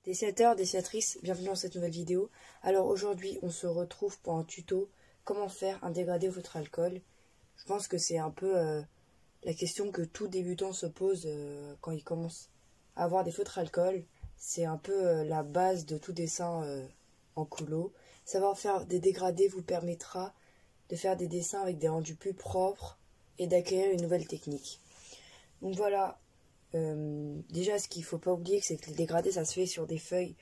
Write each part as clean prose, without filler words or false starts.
Dessinateur, dessinatrice, bienvenue dans cette nouvelle vidéo. Alors aujourd'hui on se retrouve pour un tuto comment faire un dégradé au feutre alcool. Je pense que c'est un peu la question que tout débutant se pose quand il commence à avoir des feutres alcool. C'est un peu la base de tout dessin en colo. Savoir faire des dégradés vous permettra de faire des dessins avec des rendus plus propres et d'acquérir une nouvelle technique. Donc voilà. Déjà, ce qu'il ne faut pas oublier, c'est que les dégradés, ça se fait sur des feuilles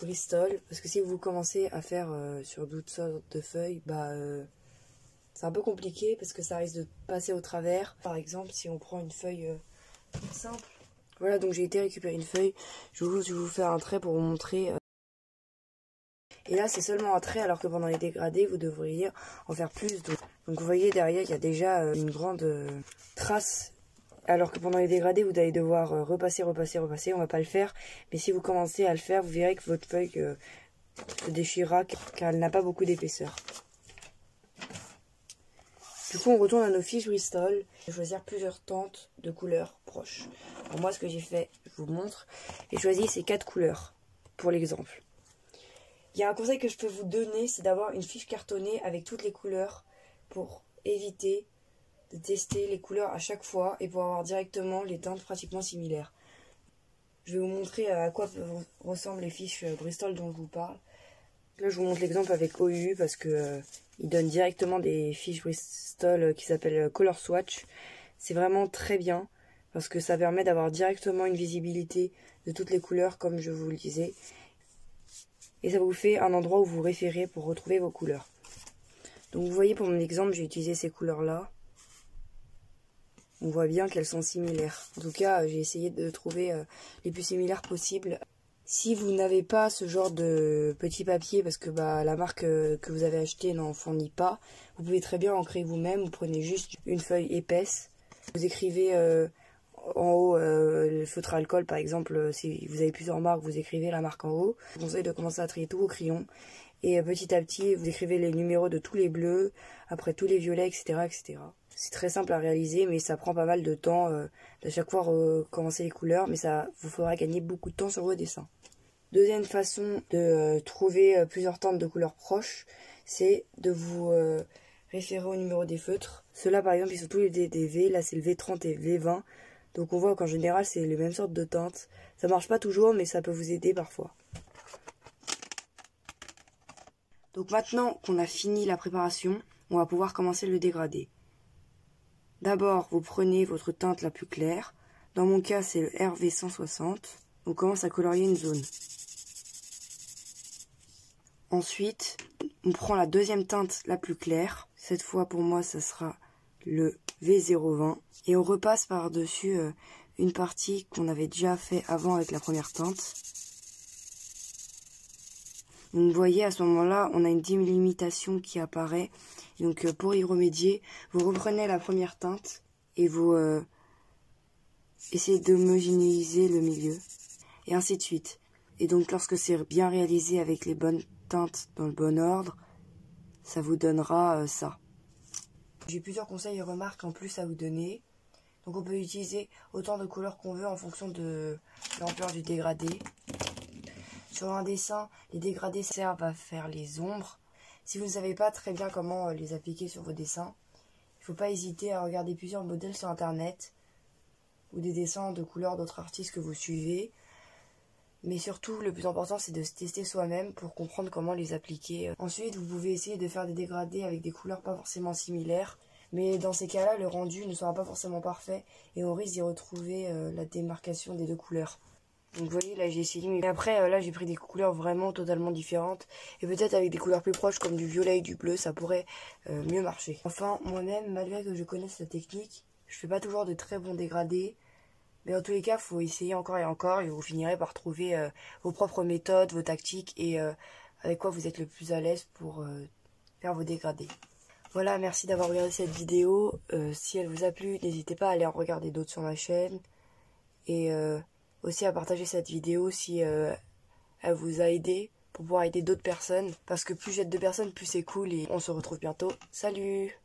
Bristol. Parce que si vous commencez à faire sur d'autres sortes de feuilles, c'est un peu compliqué parce que ça risque de passer au travers. Par exemple, si on prend une feuille simple. Voilà, donc j'ai été récupérer une feuille. Je vais vous faire un trait pour vous montrer. Et là, c'est seulement un trait, alors que pendant les dégradés, vous devriez en faire plus. Donc vous voyez, derrière, il y a déjà une grande trace. Alors que pendant les dégradés, vous allez devoir repasser. On va pas le faire. Mais si vous commencez à le faire, vous verrez que votre feuille se déchirera car elle n'a pas beaucoup d'épaisseur. Du coup, on retourne à nos fiches Bristol. Je vais choisir plusieurs teintes de couleurs proches. Alors moi, ce que j'ai fait, je vous montre. J'ai choisi ces 4 couleurs pour l'exemple. Il y a un conseil que je peux vous donner, c'est d'avoir une fiche cartonnée avec toutes les couleurs pour éviter de tester les couleurs à chaque fois et pour avoir directement les teintes pratiquement similaires. Je vais vous montrer à quoi ressemblent les fiches Bristol dont je vous parle. Là, je vous montre l'exemple avec OU parce que il donne directement des fiches Bristol qui s'appellent Color Swatch. C'est vraiment très bien parce que ça permet d'avoir directement une visibilité de toutes les couleurs comme je vous le disais. Et ça vous fait un endroit où vous référez pour retrouver vos couleurs. Donc vous voyez pour mon exemple, j'ai utilisé ces couleurs-là. On voit bien qu'elles sont similaires. En tout cas, j'ai essayé de trouver les plus similaires possibles. Si vous n'avez pas ce genre de petit papier, parce que la marque que vous avez achetée n'en fournit pas, vous pouvez très bien en créer vous-même. Vous prenez juste une feuille épaisse. Vous écrivez en haut le feutre alcool, par exemple. Si vous avez plusieurs marques, vous écrivez la marque en haut. Je vous conseille de commencer à trier tous vos crayons. Et petit à petit, vous écrivez les numéros de tous les bleus, après tous les violets, etc. etc. C'est très simple à réaliser, mais ça prend pas mal de temps de chaque fois recommencer les couleurs, mais ça vous fera gagner beaucoup de temps sur vos dessins. Deuxième façon de trouver plusieurs teintes de couleurs proches, c'est de vous référer au numéro des feutres. Ceux-là, par exemple, ils sont tous les des V, là c'est le V30 et V20, donc on voit qu'en général c'est les mêmes sortes de teintes. Ça marche pas toujours, mais ça peut vous aider parfois. Donc maintenant qu'on a fini la préparation, on va pouvoir commencer le dégradé. D'abord, vous prenez votre teinte la plus claire. Dans mon cas, c'est le RV160. On commence à colorier une zone. Ensuite, on prend la deuxième teinte la plus claire. Cette fois, pour moi, ça sera le V020. Et on repasse par-dessus une partie qu'on avait déjà fait avant avec la première teinte. Donc, vous voyez, à ce moment-là, on a une délimitation qui apparaît. Donc, pour y remédier, vous reprenez la première teinte et vous essayez d'homogénéiser le milieu. Et ainsi de suite. Et donc, lorsque c'est bien réalisé avec les bonnes teintes dans le bon ordre, ça vous donnera ça. J'ai plusieurs conseils et remarques en plus à vous donner. Donc, on peut utiliser autant de couleurs qu'on veut en fonction de l'ampleur du dégradé. Sur un dessin, les dégradés servent à faire les ombres. Si vous ne savez pas très bien comment les appliquer sur vos dessins, il ne faut pas hésiter à regarder plusieurs modèles sur internet ou des dessins de couleurs d'autres artistes que vous suivez. Mais surtout, le plus important, c'est de se tester soi-même pour comprendre comment les appliquer. Ensuite, vous pouvez essayer de faire des dégradés avec des couleurs pas forcément similaires. Mais dans ces cas-là, le rendu ne sera pas forcément parfait et on risque d'y retrouver la démarcation des deux couleurs. Donc vous voyez, là j'ai essayé, mais après là j'ai pris des couleurs vraiment totalement différentes. Et peut-être avec des couleurs plus proches comme du violet et du bleu, ça pourrait mieux marcher. Enfin, moi-même, malgré que je connaisse la technique, je fais pas toujours de très bons dégradés. Mais en tous les cas, il faut essayer encore et vous finirez par trouver vos propres méthodes, vos tactiques et avec quoi vous êtes le plus à l'aise pour faire vos dégradés. Voilà, merci d'avoir regardé cette vidéo. Si elle vous a plu, n'hésitez pas à aller en regarder d'autres sur ma chaîne. Et aussi à partager cette vidéo si elle vous a aidé pour pouvoir aider d'autres personnes. Parce que plus j'aide de personnes, plus c'est cool et on se retrouve bientôt. Salut!